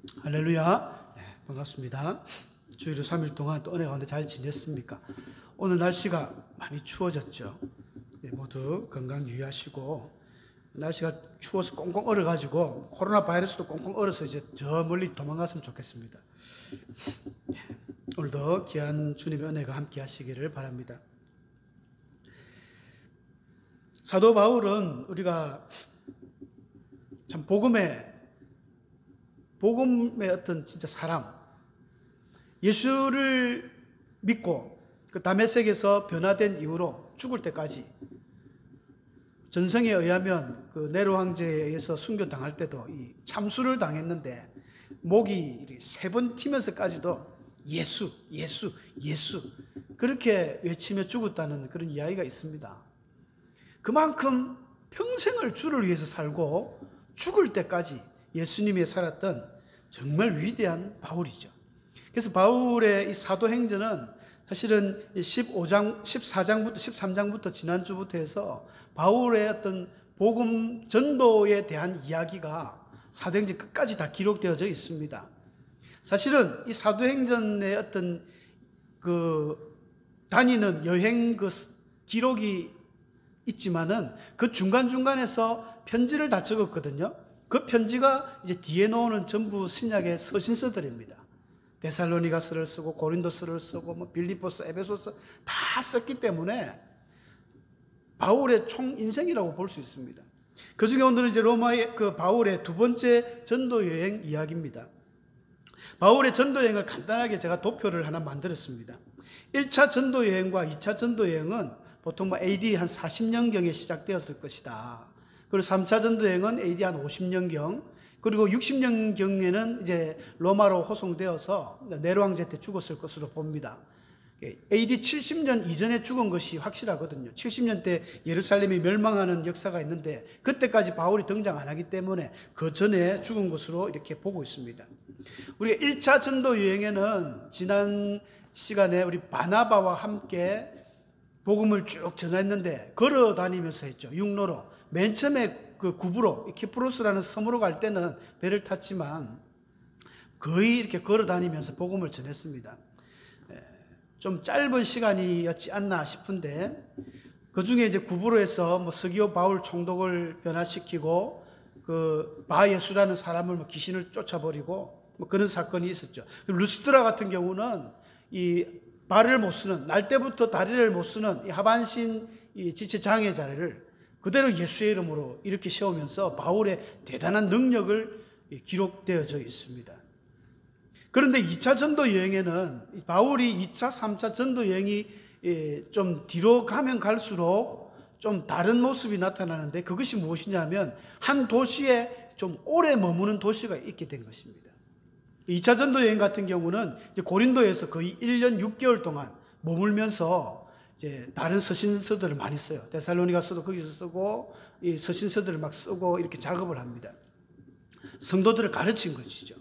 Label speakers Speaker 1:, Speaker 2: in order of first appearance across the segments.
Speaker 1: 할렐루야. 네, 반갑습니다. 주일을 3일 동안 또 은혜 가운데 잘 지냈습니까? 오늘 날씨가 많이 추워졌죠. 네, 모두 건강 유의하시고, 날씨가 추워서 꽁꽁 얼어가지고 코로나 바이러스도 꽁꽁 얼어서 이제 저 멀리 도망갔으면 좋겠습니다. 네, 오늘도 귀한 주님의 은혜가 함께 하시기를 바랍니다. 사도 바울은 우리가 참 복음의 어떤 진짜 사람, 예수를 믿고 그 다메섹에서 변화된 이후로 죽을 때까지, 전성에 의하면 그 네로 황제에 의해서 순교당할 때도 이 참수를 당했는데 목이 3번 튀면서까지도 예수, 예수, 예수 그렇게 외치며 죽었다는 그런 이야기가 있습니다. 그만큼 평생을 주를 위해서 살고 죽을 때까지 예수님이 살았던 정말 위대한 바울이죠. 그래서 바울의 이 사도행전은 사실은 14장부터 13장부터 지난주부터 해서 바울의 어떤 복음 전도에 대한 이야기가 사도행전 끝까지 다 기록되어져 있습니다. 사실은 이 사도행전의 어떤 그 다니는 여행 그 기록이 있지만은 그 중간중간에서 편지를 다 적었거든요. 그 편지가 이제 뒤에 놓는 전부 신약의 서신서들입니다. 데살로니가서를 쓰고 고린도서를 쓰고 뭐 빌립보서, 에베소서 다 썼기 때문에 바울의 총 인생이라고 볼 수 있습니다. 그 중에 오늘은 이제 로마의 그 바울의 두 번째 전도 여행 이야기입니다. 바울의 전도 여행을 간단하게 제가 도표를 하나 만들었습니다. 1차 전도 여행과 2차 전도 여행은 보통 뭐 AD 한 40년경에 시작되었을 것이다. 그리고 3차 전도 여행은 AD 한 50년경, 그리고 60년경에는 이제 로마로 호송되어서 네로 황제 때 죽었을 것으로 봅니다. AD 70년 이전에 죽은 것이 확실하거든요. 70년 때 예루살렘이 멸망하는 역사가 있는데 그때까지 바울이 등장 안 하기 때문에 그 전에 죽은 것으로 이렇게 보고 있습니다. 우리가 1차 전도 여행에는 지난 시간에 우리 바나바와 함께 복음을 쭉 전했는데 걸어 다니면서 했죠. 육로로. 맨 처음에 그 구브로, 키프로스라는 섬으로 갈 때는 배를 탔지만 거의 이렇게 걸어 다니면서 복음을 전했습니다. 좀 짧은 시간이었지 않나 싶은데 그 중에 이제 구브로에서 뭐 스기오 바울 총독을 변화시키고 그 바예수라는 사람을 뭐 귀신을 쫓아버리고 뭐 그런 사건이 있었죠. 루스드라 같은 경우는 이 발을 못 쓰는, 날 때부터 다리를 못 쓰는 이 하반신 이 지체 장애 자를 그대로 예수의 이름으로 이렇게 세우면서 바울의 대단한 능력을 기록되어져 있습니다. 그런데 2차 전도 여행에는 바울이 2차, 3차 전도 여행이 좀 뒤로 가면 갈수록 좀 다른 모습이 나타나는데 그것이 무엇이냐면 한 도시에 좀 오래 머무는 도시가 있게 된 것입니다. 2차 전도 여행 같은 경우는 이제 고린도에서 거의 1년 6개월 동안 머물면서 이제 다른 서신서들을 많이 써요. 데살로니가서도 거기서 쓰고 이 서신서들을 막 쓰고 이렇게 작업을 합니다. 성도들을 가르친 것이죠.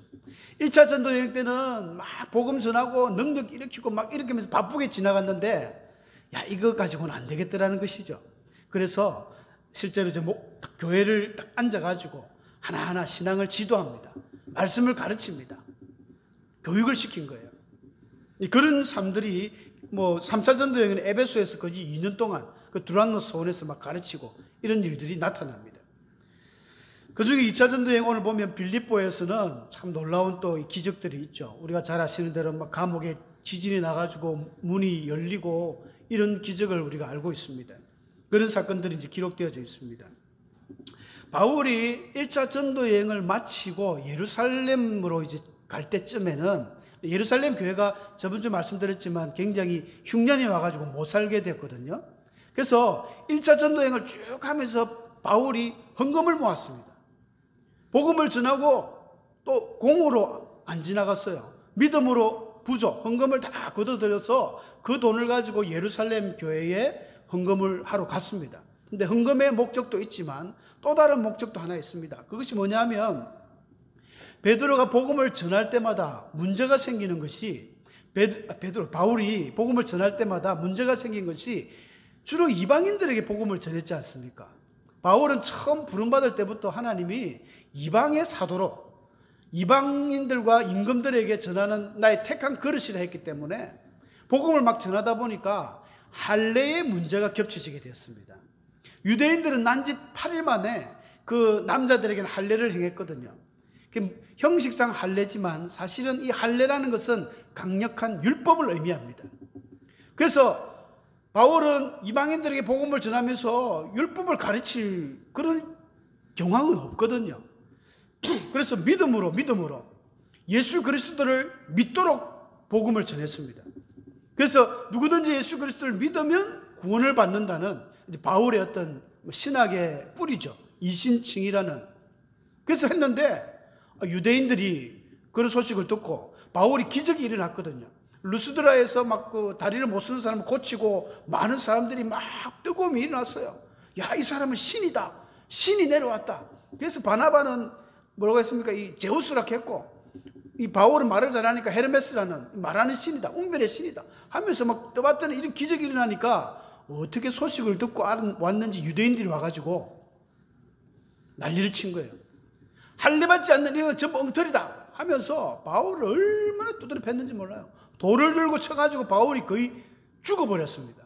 Speaker 1: 1차 전도 여행 때는 막 복음 전하고 능력 일으키고 막 이렇게 하면서 바쁘게 지나갔는데 야, 이거 가지고는 안 되겠더라는 것이죠. 그래서 실제로 이제 교회를 딱 앉아가지고 하나하나 신앙을 지도합니다. 말씀을 가르칩니다. 교육을 시킨 거예요. 그런 사람들이 뭐 3차 전도 여행은 에베소에서 거의 2년 동안 그 두란노 서원에서 막 가르치고 이런 일들이 나타납니다. 그 중에 2차 전도 여행 오늘 보면 빌립보에서는 참 놀라운 또 기적들이 있죠. 우리가 잘 아시는 대로 막 감옥에 지진이 나가지고 문이 열리고 이런 기적을 우리가 알고 있습니다. 그런 사건들이 이제 기록되어져 있습니다. 바울이 1차 전도 여행을 마치고 예루살렘으로 이제 갈 때쯤에는 예루살렘 교회가 저번주 말씀드렸지만 굉장히 흉년이 와가지고 못 살게 됐거든요. 그래서 1차 전도여행을 쭉 하면서 바울이 헌금을 모았습니다. 복음을 전하고 또 공으로 안 지나갔어요. 믿음으로 부족, 헌금을 다 걷어들여서 그 돈을 가지고 예루살렘 교회에 헌금을 하러 갔습니다. 근데 헌금의 목적도 있지만 또 다른 목적도 하나 있습니다. 그것이 뭐냐면 베드로가 복음을 전할 때마다 문제가 생기는 것이 바울이 복음을 전할 때마다 문제가 생긴 것이 주로 이방인들에게 복음을 전했지 않습니까? 바울은 처음 부름받을 때부터 하나님이 이방의 사도로 이방인들과 임금들에게 전하는 나의 택한 그릇이라 했기 때문에 복음을 막 전하다 보니까 할례의 문제가 겹쳐지게 되었습니다. 유대인들은 난지 8일 만에 그 남자들에게는 할례를 행했거든요. 형식상 할례지만 사실은 이 할례라는 것은 강력한 율법을 의미합니다. 그래서 바울은 이방인들에게 복음을 전하면서 율법을 가르칠 그런 경황은 없거든요. 그래서 믿음으로 예수 그리스도를 믿도록 복음을 전했습니다. 그래서 누구든지 예수 그리스도를 믿으면 구원을 받는다는 바울의 어떤 신학의 뿌리죠. 이신칭이라는. 그래서 했는데 유대인들이 그런 소식을 듣고 바울이 기적이 일어났거든요. 루스드라에서 막 그 다리를 못 쓰는 사람을 고치고 많은 사람들이 막 뜨거움이 일어났어요. 야, 이 사람은 신이다. 신이 내려왔다. 그래서 바나바는 뭐라고 했습니까? 이 제우스라고 했고, 이 바울은 말을 잘하니까 헤르메스라는 말하는 신이다. 웅변의 신이다. 하면서 막 떠봤더니 이런 기적이 일어나니까 어떻게 소식을 듣고 왔는지 유대인들이 와가지고 난리를 친 거예요. 할례 받지 않는 이거 전부 엉터리다 하면서 바울을 얼마나 두드려 팼는지 몰라요. 돌을 들고 쳐가지고 바울이 거의 죽어버렸습니다.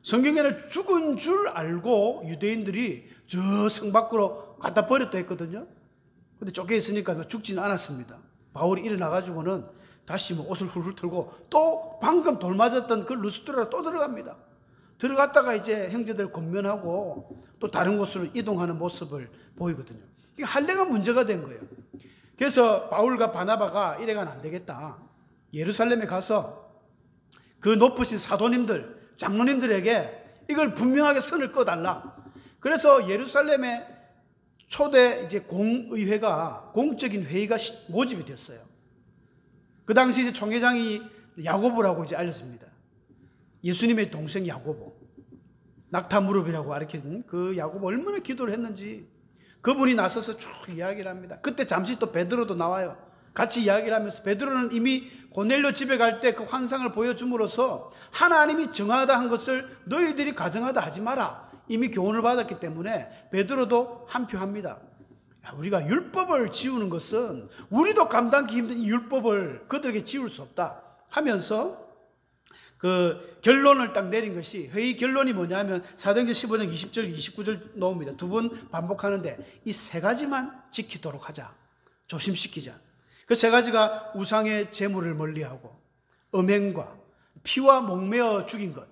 Speaker 1: 성경에는 죽은 줄 알고 유대인들이 저 성 밖으로 갖다 버렸다 했거든요. 근데 쫓겨 있으니까 죽지는 않았습니다. 바울이 일어나가지고는 다시 뭐 옷을 훌훌 털고 또 방금 돌 맞았던 그 루스드라로 또 들어갑니다. 들어갔다가 이제 형제들 권면하고 또 다른 곳으로 이동하는 모습을 보이거든요. 이게 할례가 문제가 된 거예요. 그래서 바울과 바나바가 이래가는 안 되겠다. 예루살렘에 가서 그 높으신 사도님들, 장로님들에게 이걸 분명하게 선을 꺼달라. 그래서 예루살렘에 초대 이제 공의회가, 공적인 회의가 모집이 됐어요. 그 당시 이제 총회장이 야고보라고 이제 알려집니다. 예수님의 동생 야고보. 낙타 무릎이라고 가르쳐진 그 야고보 얼마나 기도를 했는지 그분이 나서서 쭉 이야기를 합니다. 그때 잠시 또 베드로도 나와요. 같이 이야기를 하면서 베드로는 이미 고넬료 집에 갈 때 그 환상을 보여줌으로써 하나님이 정하다 한 것을 너희들이 가정하다 하지 마라. 이미 교훈을 받았기 때문에 베드로도 한표합니다. 우리가 율법을 지우는 것은 우리도 감당하기 힘든 이 율법을 그들에게 지울 수 없다 하면서 그 결론을 딱 내린 것이, 회의 결론이 뭐냐면 사도행전 15장 20절 29절 나옵니다. 두 번 반복하는데 이 세 가지만 지키도록 하자. 조심시키자. 그 세 가지가 우상의 제물을 멀리하고 음행과 피와 목매어 죽인 것.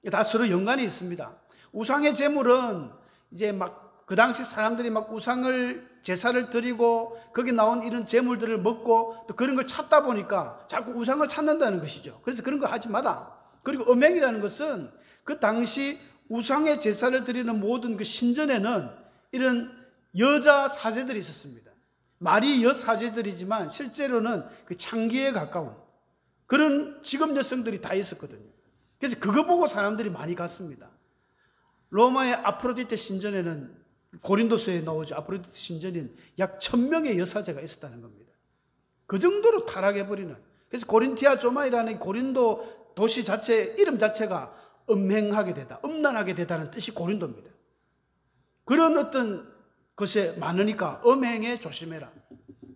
Speaker 1: 다 서로 연관이 있습니다. 우상의 제물은 이제 막 그 당시 사람들이 막 우상을 제사를 드리고 거기 나온 이런 제물들을 먹고 또 그런 걸 찾다 보니까 자꾸 우상을 찾는다는 것이죠. 그래서 그런 거 하지 마라. 그리고 음행이라는 것은 그 당시 우상의 제사를 드리는 모든 그 신전에는 이런 여자 사제들이 있었습니다. 말이 여사제들이지만 실제로는 그 창기에 가까운 그런 직업 여성들이 다 있었거든요. 그래서 그거 보고 사람들이 많이 갔습니다. 로마의 아프로디테 신전에는 고린도서에 나오죠. 아프로디테 신전인 약 1000명의 여사제가 있었다는 겁니다. 그 정도로 타락해버리는. 그래서 고린티아 조마이라는 고린도 도시 자체, 이름 자체가 음행하게 되다, 음란하게 되다는 뜻이 고린도입니다. 그런 어떤 것에 많으니까 음행에 조심해라.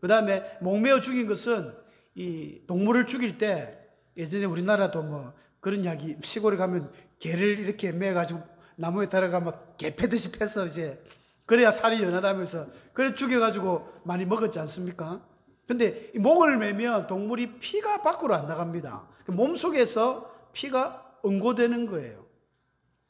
Speaker 1: 그 다음에 목매어 죽인 것은 이 동물을 죽일 때 예전에 우리나라도 뭐 그런 이야기, 시골에 가면 개를 이렇게 매가지고 나무에 달아가면 개 패듯이 패서 이제 그래야 살이 연하다면서 그래 죽여가지고 많이 먹었지 않습니까? 근데 목을 매면 동물이 피가 밖으로 안 나갑니다. 몸속에서 피가 응고되는 거예요.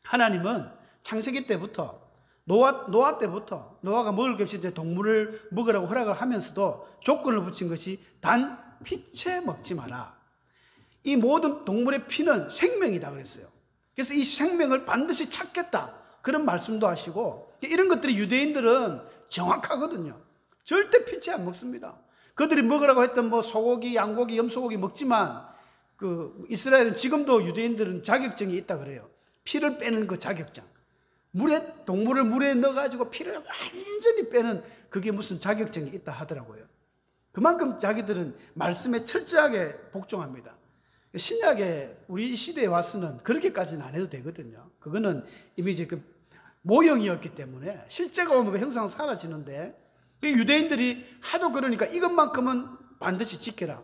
Speaker 1: 하나님은 창세기 때부터 노아 때부터 노아가 먹을 것 없이 이제 동물을 먹으라고 허락을 하면서도 조건을 붙인 것이 단 피채 먹지 마라. 이 모든 동물의 피는 생명이다 그랬어요. 그래서 이 생명을 반드시 찾겠다. 그런 말씀도 하시고 이런 것들이 유대인들은 정확하거든요. 절대 피채 안 먹습니다. 그들이 먹으라고 했던 뭐 소고기, 양고기, 염소고기 먹지만 그 이스라엘은 지금도 유대인들은 자격증이 있다 그래요. 피를 빼는 그 자격증. 동물을 물에 넣어가지고 피를 완전히 빼는 그게 무슨 자격증이 있다 하더라고요. 그만큼 자기들은 말씀에 철저하게 복종합니다. 신약에 우리 시대에 와서는 그렇게까지는 안 해도 되거든요. 그거는 이미 이제 그 모형이었기 때문에 실제가 오면 그 형상은 사라지는데 유대인들이 하도 그러니까 이것만큼은 반드시 지켜라.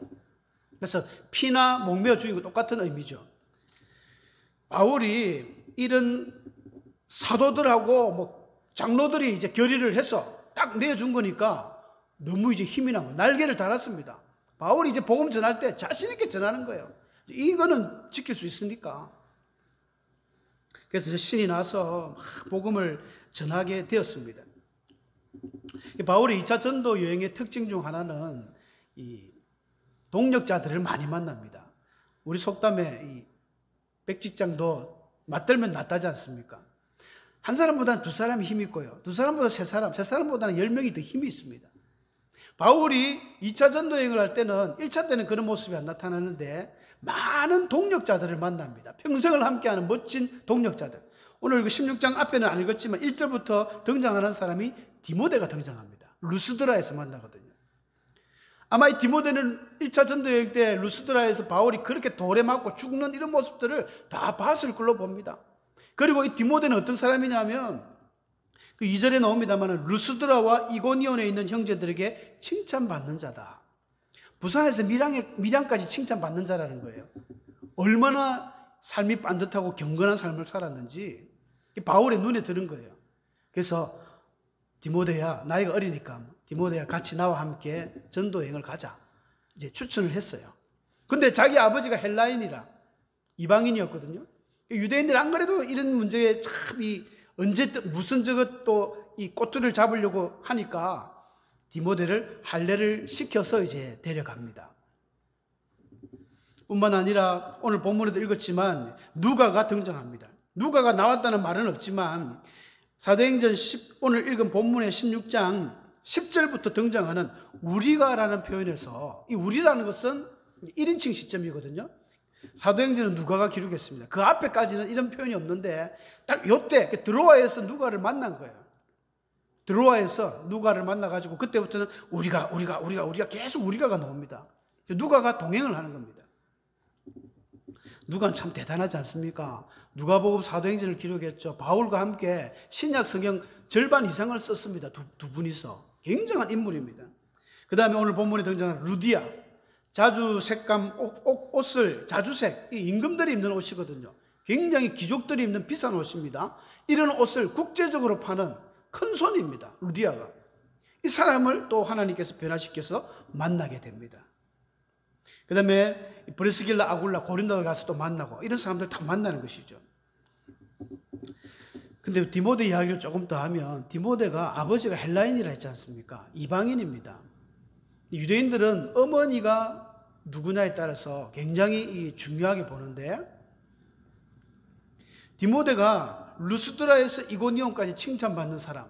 Speaker 1: 그래서 피나 목매어 죽이고 똑같은 의미죠. 바울이 이런 사도들하고 뭐 장로들이 이제 결의를 해서 딱 내준 거니까 너무 이제 힘이 나고 날개를 달았습니다. 바울이 이제 복음 전할 때 자신 있게 전하는 거예요. 이거는 지킬 수 있으니까. 그래서 신이 나서 복음을 전하게 되었습니다. 바울의 2차 전도 여행의 특징 중 하나는 이 동력자들을 많이 만납니다. 우리 속담에 이 백직장도 맞들면 낫다지 않습니까? 한 사람보다는 두 사람이 힘이 있고요. 두 사람보다 세 사람보다는 10명이 더 힘이 있습니다. 바울이 2차 전도 여행을 할 때는 1차 때는 그런 모습이 안 나타나는데 많은 동력자들을 만납니다. 평생을 함께하는 멋진 동력자들. 오늘 그 16장 앞에는 안 읽었지만 1절부터 등장하는 사람이 디모데가 등장합니다. 루스드라에서 만나거든요. 아마 이 디모데는 1차 전도 여행 때 루스드라에서 바울이 그렇게 돌에 맞고 죽는 이런 모습들을 다 봤을 걸로 봅니다. 그리고 이 디모데는 어떤 사람이냐면 그 2절에 나옵니다만 루스드라와 이고니온에 있는 형제들에게 칭찬받는 자다. 부산에서 밀양까지 칭찬받는 자라는 거예요. 얼마나 삶이 반듯하고 경건한 삶을 살았는지 바울의 눈에 들은 거예요. 그래서 디모데야, 나이가 어리니까 디모데야 같이 나와 함께 전도 여행을 가자. 이제 추천을 했어요. 근데 자기 아버지가 헬라인이라 이방인이었거든요. 유대인들 안 그래도 이런 문제에 참 언제 무슨 저것도 이 꼬투리를 잡으려고 하니까 디모데를 할례를 시켜서 이제 데려갑니다. 뿐만 아니라 오늘 본문에도 읽었지만 누가가 등장합니다. 누가가 나왔다는 말은 없지만 사도행전 오늘 읽은 본문의 16장 10절부터 등장하는 우리가라는 표현에서 이 우리라는 것은 1인칭 시점이거든요. 사도행전은 누가가 기록했습니다. 그 앞에까지는 이런 표현이 없는데 딱 요때 드로아에서 누가를 만난 거예요. 드로아에서 누가를 만나가지고 그때부터는 우리가 계속 우리가가 나옵니다. 누가가 동행을 하는 겁니다. 누가는 참 대단하지 않습니까? 누가복음 사도행전을 기록했죠. 바울과 함께 신약 성경 절반 이상을 썼습니다. 두 분이서. 굉장한 인물입니다. 그 다음에 오늘 본문에 등장하는 루디아. 자주 색감 옷을 자주색, 이 임금들이 입는 옷이거든요. 굉장히 귀족들이 입는 비싼 옷입니다. 이런 옷을 국제적으로 파는 큰 손입니다. 루디아가. 이 사람을 또 하나님께서 변화시켜서 만나게 됩니다. 그 다음에 브리스길라, 아굴라, 고린도에 가서 또 만나고 이런 사람들 다 만나는 것이죠. 근데 디모데 이야기를 조금 더 하면 디모데가 아버지가 헬라인이라 했지 않습니까? 이방인입니다. 유대인들은 어머니가 누구냐에 따라서 굉장히 중요하게 보는데 디모데가 루스드라에서 이고니온까지 칭찬받는 사람,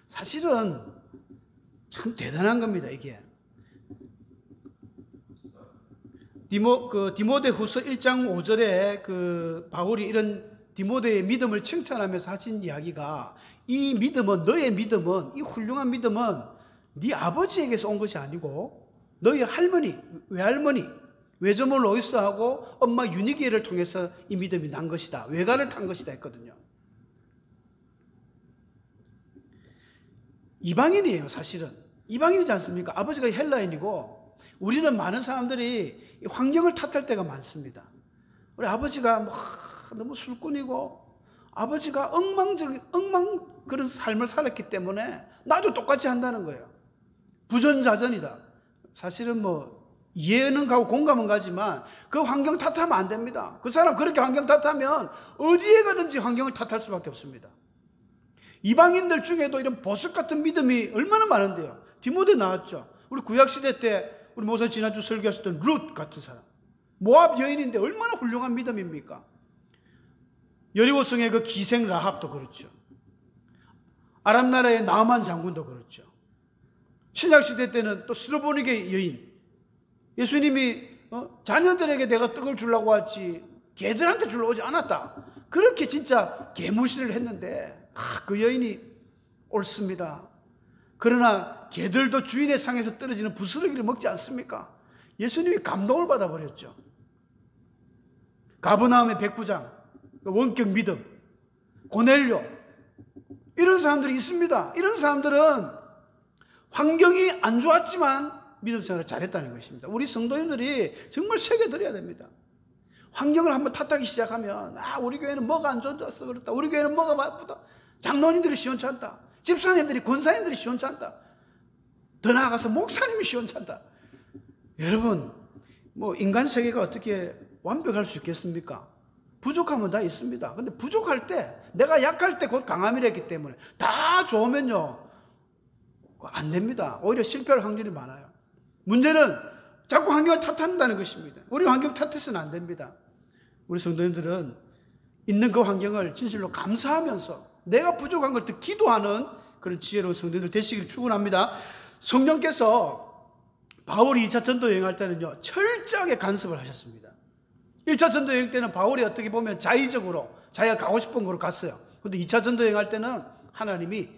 Speaker 1: 사실은 참 대단한 겁니다. 이게 디모데 후서 1장 5절에 그 바울이 이런 디모데의 믿음을 칭찬하면서 하신 이야기가 이 믿음은 너의 믿음은 이 훌륭한 믿음은 네 아버지에게서 온 것이 아니고 너희 할머니, 외할머니, 외조모 로이스하고 엄마 유니기를 통해서 이 믿음이 난 것이다. 외가를 탄 것이다 했거든요. 이방인이에요, 사실은. 이방인이지 않습니까? 아버지가 헬라인이고 우리는 많은 사람들이 환경을 탓할 때가 많습니다. 우리 아버지가 너무 술꾼이고 아버지가 엉망 그런 삶을 살았기 때문에 나도 똑같이 한다는 거예요. 부전자전이다. 사실은 이해는 가고 공감은 가지만 그 환경 탓하면 안 됩니다. 그 사람 그렇게 환경 탓하면 어디에 가든지 환경을 탓할 수밖에 없습니다. 이방인들 중에도 이런 보석 같은 믿음이 얼마나 많은데요. 디모데 나왔죠. 우리 구약시대 때 우리 목사님 지난주 설교하셨던 룻 같은 사람. 모압 여인인데 얼마나 훌륭한 믿음입니까? 여리고성의 그 기생 라합도 그렇죠. 아람 나라의 나만 장군도 그렇죠. 신약시대 때는 또 스로보니게 여인. 예수님이 자녀들에게 내가 떡을 주려고 하지 개들한테 주려고 오지 않았다. 그렇게 진짜 개무시를 했는데 그 여인이 옳습니다. 그러나 개들도 주인의 상에서 떨어지는 부스러기를 먹지 않습니까? 예수님이 감동을 받아버렸죠. 가버나움의 백부장, 원격 믿음, 고넬료 이런 사람들이 있습니다. 이런 사람들은 환경이 안 좋았지만 믿음 생활을 잘했다는 것입니다. 우리 성도님들이 정말 새겨드려야 됩니다. 환경을 한번 탓하기 시작하면 우리 교회는 뭐가 안 좋아서 그렇다. 우리 교회는 뭐가 바쁘다. 장로님들이 시원찮다. 집사님들이 권사님들이 시원찮다. 더 나아가서 목사님이 시원찮다. 여러분, 뭐 인간 세계가 어떻게 완벽할 수 있겠습니까? 부족함은 다 있습니다. 근데 부족할 때, 내가 약할 때 곧 강함이랬기 때문에 다 좋으면요 안 됩니다. 오히려 실패할 확률이 많아요. 문제는 자꾸 환경을 탓한다는 것입니다. 우리 환경 탓해서는 안 됩니다. 우리 성도님들은 있는 그 환경을 진실로 감사하면서 내가 부족한 걸 더 기도하는 그런 지혜로운 성도님들 되시기를 축원합니다. 성령께서 바울이 2차 전도 여행할 때는요 철저하게 간섭을 하셨습니다. 1차 전도 여행 때는 바울이 어떻게 보면 자의적으로 자기가 가고 싶은 곳으로 갔어요. 그런데 2차 전도 여행할 때는 하나님이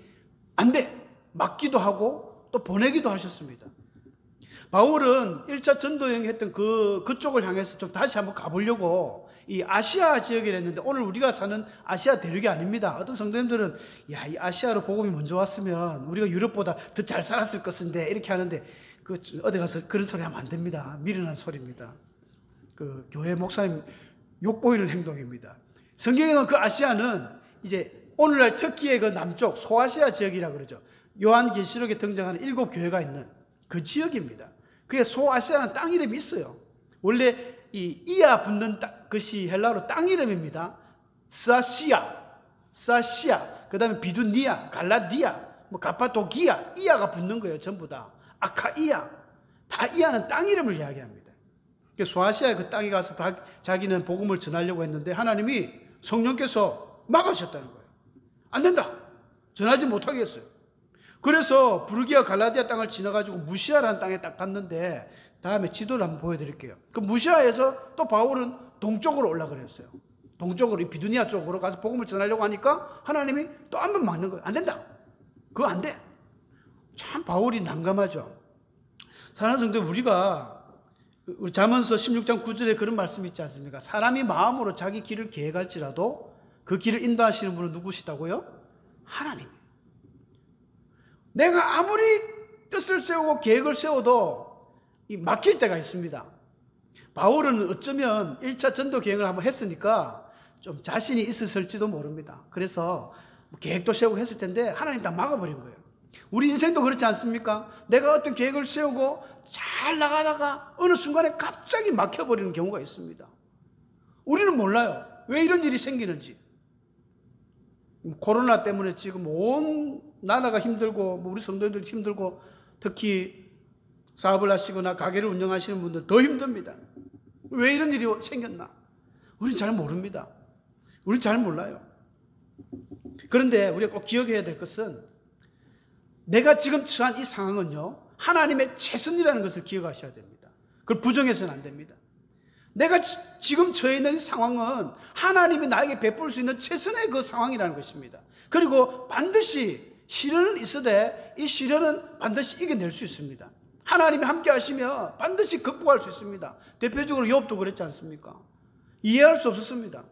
Speaker 1: 안 돼! 막기도 하고 또 보내기도 하셨습니다. 바울은 1차 전도 여행했던 그쪽을 향해서 좀 다시 한번 가보려고 이 아시아 지역에 했는데 오늘 우리가 사는 아시아 대륙이 아닙니다. 어떤 성도님들은 이 아시아로 복음이 먼저 왔으면 우리가 유럽보다 더 잘 살았을 것인데 이렇게 하는데 어디 가서 그런 소리 하면 안 됩니다. 미련한 소리입니다. 교회 목사님 욕보이는 행동입니다. 성경에는 그 아시아는 이제 오늘날 터키의 그 남쪽 소아시아 지역이라고 그러죠. 요한계시록에 등장하는 7교회가 있는 그 지역입니다. 그게 소아시아라는 땅 이름이 있어요. 원래 이 이아 붙는 것이 헬라어로 땅 이름입니다. 사시아, 그 다음에 비두니아, 갈라디아, 가파도기아, 이아가 붙는 거예요. 전부 다. 아카이아, 다 이아는 땅 이름을 이야기합니다. 소아시아의 그 땅에 가서 자기는 복음을 전하려고 했는데 하나님이 성령께서 막으셨다는 거예요. 안 된다. 전하지 못하게 했어요. 그래서 부르기아 갈라디아 땅을 지나가지고 무시아라는 땅에 딱 갔는데 다음에 지도를 한번 보여드릴게요. 그 무시아에서 또 바울은 동쪽으로 올라가랬어요. 동쪽으로 비두니아 쪽으로 가서 복음을 전하려고 하니까 하나님이 또 한 번 막는 거예요. 안 된다. 그거 안 돼. 참 바울이 난감하죠. 사랑하는 성도, 우리가 우리 잠언서 16장 9절에 그런 말씀이 있지 않습니까? 사람이 마음으로 자기 길을 계획할지라도 그 길을 인도하시는 분은 누구시다고요? 하나님. 내가 아무리 뜻을 세우고 계획을 세워도 막힐 때가 있습니다. 바울은 어쩌면 1차 전도 계획을 한번 했으니까 좀 자신이 있었을지도 모릅니다. 그래서 계획도 세우고 했을 텐데 하나님 다 막아버린 거예요. 우리 인생도 그렇지 않습니까? 내가 어떤 계획을 세우고 잘 나가다가 어느 순간에 갑자기 막혀버리는 경우가 있습니다. 우리는 몰라요. 왜 이런 일이 생기는지. 코로나 때문에 지금 온 나라가 힘들고 우리 성도님들 힘들고 특히 사업을 하시거나 가게를 운영하시는 분들 더 힘듭니다. 왜 이런 일이 생겼나? 우리는 잘 모릅니다. 우리는 잘 몰라요. 그런데 우리가 꼭 기억해야 될 것은 내가 지금 처한 이 상황은요 하나님의 최선이라는 것을 기억하셔야 됩니다. 그걸 부정해서는 안 됩니다. 내가 지금 처해 있는 상황은 하나님이 나에게 베풀 수 있는 최선의 그 상황이라는 것입니다. 그리고 반드시 시련은 있어도 이 시련은 반드시 이겨낼 수 있습니다. 하나님이 함께 하시면 반드시 극복할 수 있습니다. 대표적으로 욥도 그랬지 않습니까? 이해할 수 없었습니다.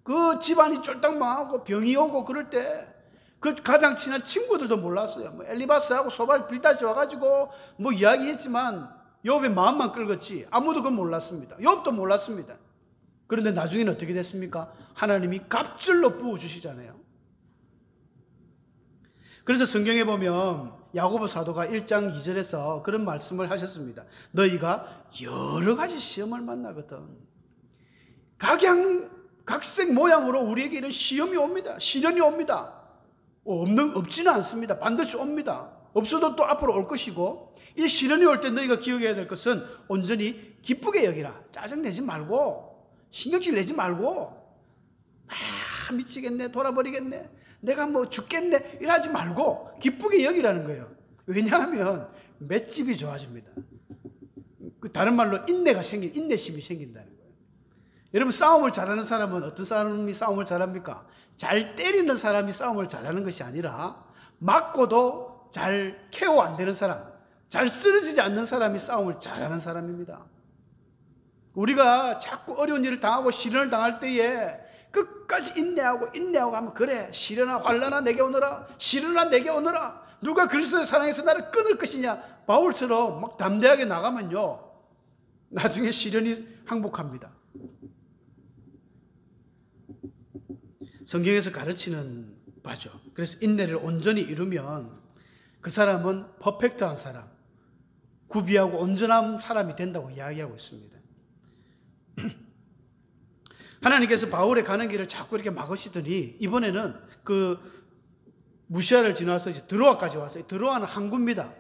Speaker 1: 그 집안이 쫄딱 망하고 병이 오고 그럴 때 그 가장 친한 친구들도 몰랐어요. 엘리바스하고 소발 빌다시 와가지고 이야기했지만 욥의 마음만 끌었지 아무도 그걸 몰랐습니다. 욥도 몰랐습니다. 그런데 나중에는 어떻게 됐습니까? 하나님이 갑절로 부어주시잖아요. 그래서 성경에 보면 야고보 사도가 1장 2절에서 그런 말씀을 하셨습니다. 너희가 여러 가지 시험을 만나거든. 각색 모양으로 우리에게 이런 시험이 옵니다. 시련이 옵니다. 없지는 않습니다. 반드시 옵니다. 없어도 또 앞으로 올 것이고 이 시련이 올 때 너희가 기억해야 될 것은 온전히 기쁘게 여기라. 짜증내지 말고 신경질 내지 말고 미치겠네 돌아버리겠네 내가 죽겠네 이러지 말고 기쁘게 여기라는 거예요. 왜냐하면 맷집이 좋아집니다. 다른 말로 인내심이 생긴다는 거예요. 여러분 싸움을 잘하는 사람은 어떤 사람이 싸움을 잘합니까? 잘 때리는 사람이 싸움을 잘하는 것이 아니라 맞고도 잘 케어 안 되는 사람, 잘 쓰러지지 않는 사람이 싸움을 잘하는 사람입니다. 우리가 자꾸 어려운 일을 당하고 시련을 당할 때에 끝까지 인내하고 하면 그래 시련아 환난아 내게 오너라 시련아 내게 오너라 누가 그리스도의 사랑에서 나를 끊을 것이냐. 바울처럼 막 담대하게 나가면요, 나중에 시련이 항복합니다. 성경에서 가르치는 바죠. 그래서 인내를 온전히 이루면 그 사람은 퍼펙트한 사람, 구비하고 온전한 사람이 된다고 이야기하고 있습니다. 하나님께서 바울의 가는 길을 자꾸 이렇게 막으시더니 이번에는 그 무시아를 지나서 이제 드로아까지 왔어요. 드로아는 항구입니다.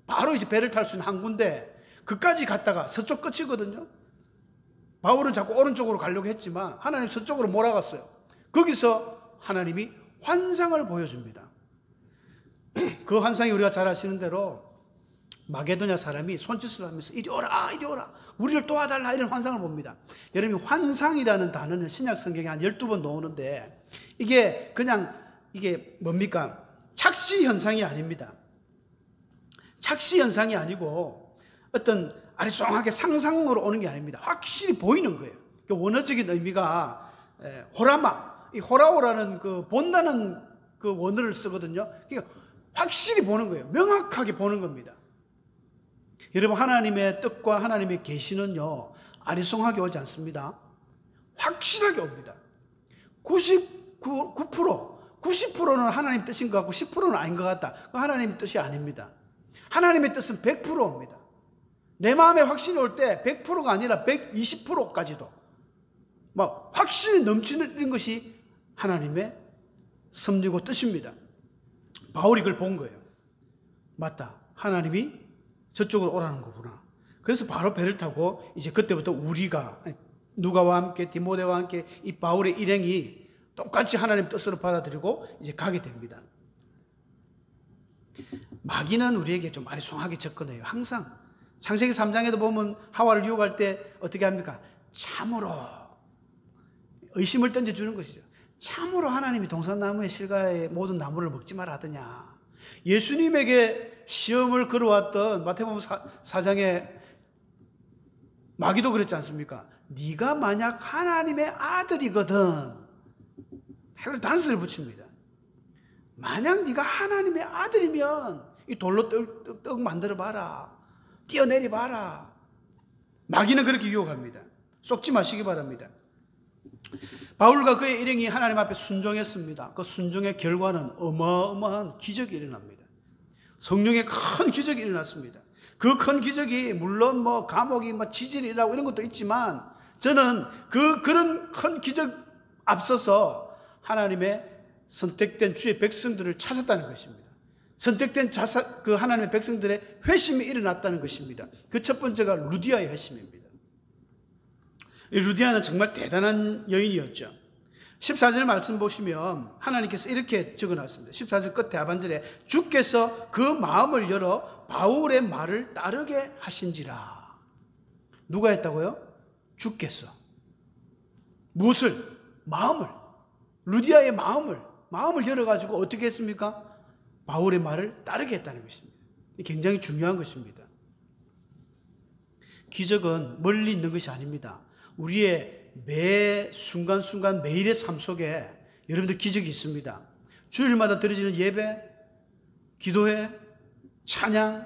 Speaker 1: 바로 이제 배를 탈 수 있는 항구인데 그까지 갔다가 서쪽 끝이거든요. 바울은 자꾸 오른쪽으로 가려고 했지만 하나님 서쪽으로 몰아갔어요. 거기서 하나님이 환상을 보여줍니다. 그 환상이 우리가 잘 아시는 대로 마게도냐 사람이 손짓을 하면서 이리 오라 이리 오라 우리를 도와달라 이런 환상을 봅니다. 여러분, 환상이라는 단어는 신약 성경에 한 12번 나오는데 이게 그냥 이게 뭡니까? 착시 현상이 아닙니다. 착시 현상이 아니고 어떤 아리송하게 상상으로 오는 게 아닙니다. 확실히 보이는 거예요. 원어적인 의미가 호라마, 이 호라오라는 그 본다는 그 원어를 쓰거든요. 그러니까 확실히 보는 거예요. 명확하게 보는 겁니다. 여러분, 하나님의 뜻과 하나님의 계시는요, 아리송하게 오지 않습니다. 확실하게 옵니다. 90%는 하나님 뜻인 것 같고 10%는 아닌 것 같다. 그건 하나님 뜻이 아닙니다. 하나님의 뜻은 100% 옵니다. 내 마음에 확신이 올 때 100%가 아니라 120%까지도 막 확신이 넘치는 것이 하나님의 섭리고 뜻입니다. 바울이 그걸 본 거예요. 맞다, 하나님이 저쪽으로 오라는 거구나. 그래서 바로 배를 타고 이제 그때부터 우리가 누가와 함께 디모데와 함께 이 바울의 일행이 똑같이 하나님 뜻으로 받아들이고 이제 가게 됩니다. 마귀는 우리에게 좀 아리송하게 접근해요. 항상 창세기 3장에도 보면 하와를 유혹할 때 어떻게 합니까? 참으로 의심을 던져주는 것이죠. 참으로 하나님이 동산나무의 실과의 모든 나무를 먹지 마라 하더냐. 예수님에게 시험을 걸어왔던 마태복음 4장에 마귀도 그랬지 않습니까? 네가 만약 하나님의 아들이거든, 그리고 단서를 붙입니다. 만약 네가 하나님의 아들이면 이 돌로 떡 만들어 봐라, 뛰어내리 봐라. 마귀는 그렇게 유혹합니다. 속지 마시기 바랍니다. 바울과 그의 일행이 하나님 앞에 순종했습니다. 그 순종의 결과는 어마어마한 기적이 일어납니다. 성령의 큰 기적이 일어났습니다. 그 큰 기적이 물론 뭐 감옥이 뭐 지진이라고 이런 것도 있지만 저는 그런 큰 기적 앞서서 하나님의 선택된 주의 백성들을 찾았다는 것입니다. 선택된 그 하나님의 백성들의 회심이 일어났다는 것입니다. 그 첫 번째가 루디아의 회심입니다. 이 루디아는 정말 대단한 여인이었죠. 14절 말씀 보시면 하나님께서 이렇게 적어놨습니다. 14절 끝에 하반절에 주께서 그 마음을 열어 바울의 말을 따르게 하신지라. 누가 했다고요? 주께서. 무엇을? 마음을. 루디아의 마음을 열어가지고 어떻게 했습니까? 바울의 말을 따르게 했다는 것입니다. 굉장히 중요한 것입니다. 기적은 멀리 있는 것이 아닙니다. 우리의 매 순간순간 매일의 삶 속에 여러분들 기적이 있습니다. 주일마다 드려지는 예배, 기도회, 찬양,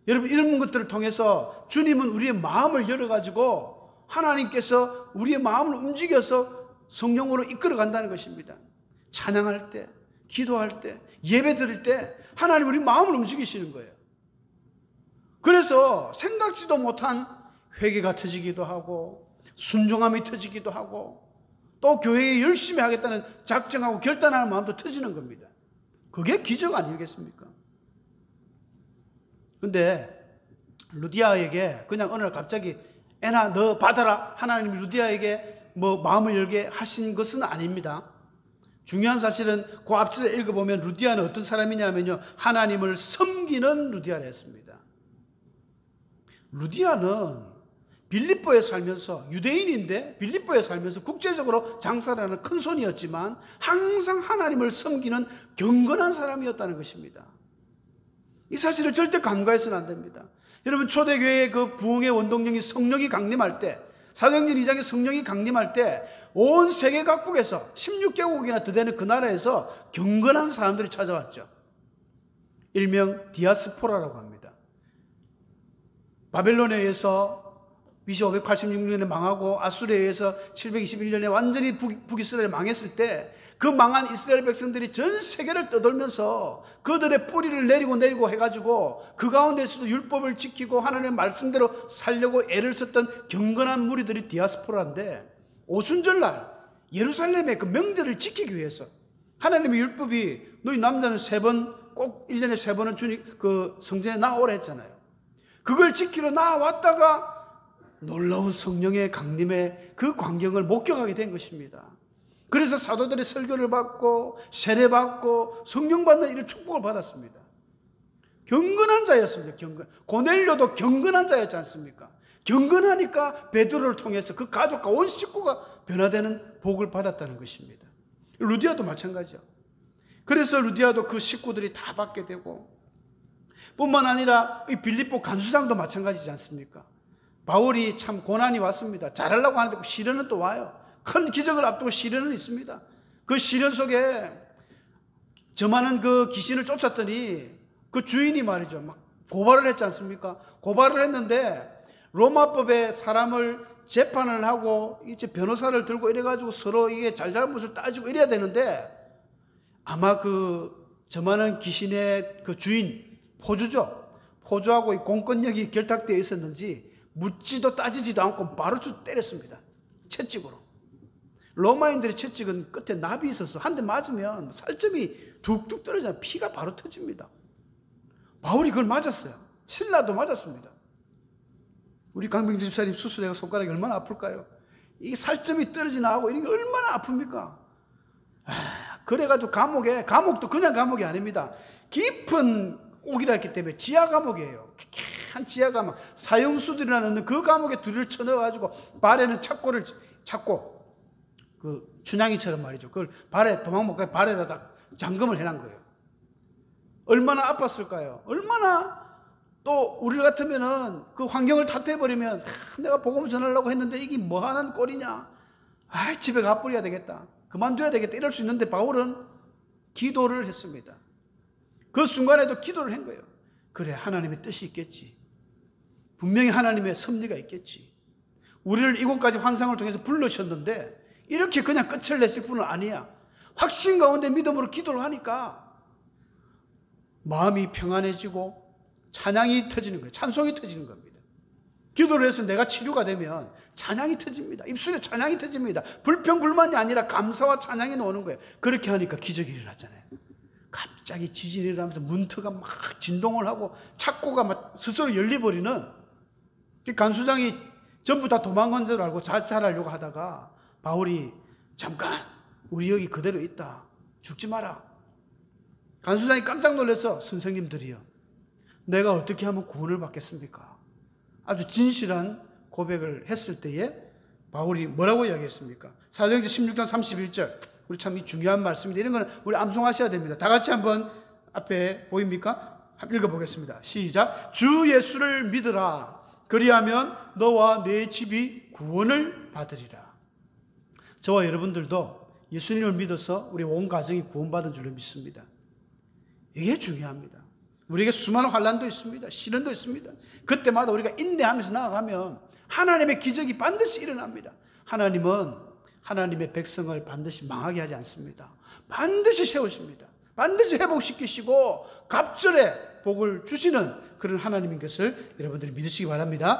Speaker 1: 여러분 이런 것들을 통해서 주님은 우리의 마음을 열어가지고 하나님께서 우리의 마음을 움직여서 성령으로 이끌어 간다는 것입니다. 찬양할 때, 기도할 때, 예배 드릴 때 하나님 우리 마음을 움직이시는 거예요. 그래서 생각지도 못한 회개가 터지기도 하고 순종함이 터지기도 하고 또 교회에 열심히 하겠다는 작정하고 결단하는 마음도 터지는 겁니다. 그게 기적 아니겠습니까? 근데 루디아에게 그냥 어느 날 갑자기 애나 너 받아라, 하나님이 루디아에게 뭐 마음을 열게 하신 것은 아닙니다. 중요한 사실은 그 앞줄에 읽어보면 루디아는 어떤 사람이냐면요, 하나님을 섬기는 루디아를 했습니다. 루디아는 빌립보에 살면서 유대인인데 빌립보에 살면서 국제적으로 장사를 하는 큰 손이었지만 항상 하나님을 섬기는 경건한 사람이었다는 것입니다. 이 사실을 절대 간과해서는 안 됩니다. 여러분, 초대교회의 그 부흥의 원동력이 성령이 강림할 때, 사도행전 2장에 성령이 강림할 때 온 세계 각국에서 16개국이나 더 되는 그 나라에서 경건한 사람들이 찾아왔죠. 일명 디아스포라라고 합니다. 바벨론에 의해서 BC 586년에 망하고 아수르에 의해서 721년에 완전히 북이스라엘이 망했을 때 그 망한 이스라엘 백성들이 전 세계를 떠돌면서 그들의 뿌리를 내리고 해가지고 그 가운데서도 율법을 지키고 하나님의 말씀대로 살려고 애를 썼던 경건한 무리들이 디아스포라인데, 오순절날 예루살렘의 그 명절을 지키기 위해서 하나님의 율법이 너희 남자는 3번, 꼭 1년에 3번은 주님 그 성전에 나오라 했잖아요. 그걸 지키러 나왔다가 놀라운 성령의 강림의 그 광경을 목격하게 된 것입니다. 그래서 사도들의 설교를 받고 세례받고 성령 받는 이런 축복을 받았습니다. 경건한 자였습니다. 고넬료도 경건한 자였지 않습니까? 경건하니까 베드로를 통해서 그 가족과 온 식구가 변화되는 복을 받았다는 것입니다. 루디아도 마찬가지죠. 그래서 루디아도 그 식구들이 다 받게 되고, 뿐만 아니라 이 빌립보 간수장도 마찬가지지 않습니까? 바울이 참 고난이 왔습니다. 잘하려고 하는데 시련은 또 와요. 큰 기적을 앞두고 시련은 있습니다. 그 시련 속에 저 많은 그 귀신을 쫓았더니 그 주인이 말이죠, 막 고발을 했지 않습니까? 고발을 했는데 로마법에 사람을 재판을 하고 이제 변호사를 들고 이래가지고 서로 이게 잘잘못을 따지고 이래야 되는데, 아마 저 많은 귀신의 그 주인 포주죠. 포주하고 이 공권력이 결탁되어 있었는지 묻지도 따지지도 않고 바로 때렸습니다. 채찍으로. 로마인들의 채찍은 끝에 납이 있어서 한 대 맞으면 살점이 뚝뚝 떨어져서 피가 바로 터집니다. 바울이 그걸 맞았어요. 신라도 맞았습니다. 우리 강병주 집사님 수술해가 손가락이 얼마나 아플까요? 이 살점이 떨어지 나가고 이런 게 얼마나 아픕니까? 그래가지고 감옥도 그냥 감옥이 아닙니다. 깊은 옥이라 했기 때문에 지하 감옥이에요. 한 지하 감옥. 사형수들이라는 그 감옥에 둘을 쳐넣어가지고 발에는 찾고 그 춘향이처럼 말이죠. 그걸 발에 도망 못 가게 발에다 잠금을 해놓은 거예요. 얼마나 아팠을까요? 얼마나 또 우리 같으면은 그 환경을 탓해버리면 내가 복음 전하려고 했는데 이게 뭐하는 꼴이냐. 집에 가버려야 되겠다. 그만둬야 되겠다. 이럴 수 있는데 바울은 기도를 했습니다. 그 순간에도 기도를 한 거예요. 그래, 하나님의 뜻이 있겠지. 분명히 하나님의 섭리가 있겠지. 우리를 이곳까지 환상을 통해서 불러주셨는데 이렇게 그냥 끝을 냈을 뿐은 아니야. 확신 가운데 믿음으로 기도를 하니까 마음이 평안해지고 찬양이 터지는 거예요. 찬송이 터지는 겁니다. 기도를 해서 내가 치료가 되면 찬양이 터집니다. 입술에 찬양이 터집니다. 불평불만이 아니라 감사와 찬양이 나오는 거예요. 그렇게 하니까 기적이 일어났잖아요. 갑자기 지진이 일어나면서 문터가 막 진동을 하고 착고가 막 스스로 열려버리는, 간수장이 전부 다 도망간 줄 알고 자살하려고 하다가 바울이 잠깐 우리 여기 그대로 있다. 죽지 마라. 간수장이 깜짝 놀라서 선생님들이요, 내가 어떻게 하면 구원을 받겠습니까? 아주 진실한 고백을 했을 때에 바울이 뭐라고 이야기했습니까? 사도행전 16장 31절. 우리 참 이 중요한 말씀인데 이런 거는 우리 암송하셔야 됩니다. 다 같이 한번 앞에 보입니까? 읽어보겠습니다. 시작. 주 예수를 믿으라. 그리하면 너와 내 집이 구원을 받으리라. 저와 여러분들도 예수님을 믿어서 우리 온 가정이 구원받은 줄로 믿습니다. 이게 중요합니다. 우리에게 수많은 환난도 있습니다. 시련도 있습니다. 그때마다 우리가 인내하면서 나아가면 하나님의 기적이 반드시 일어납니다. 하나님은 하나님의 백성을 반드시 망하게 하지 않습니다. 반드시 세우십니다. 반드시 회복시키시고 갑절의 복을 주시는 그런 하나님인 것을 여러분들이 믿으시기 바랍니다.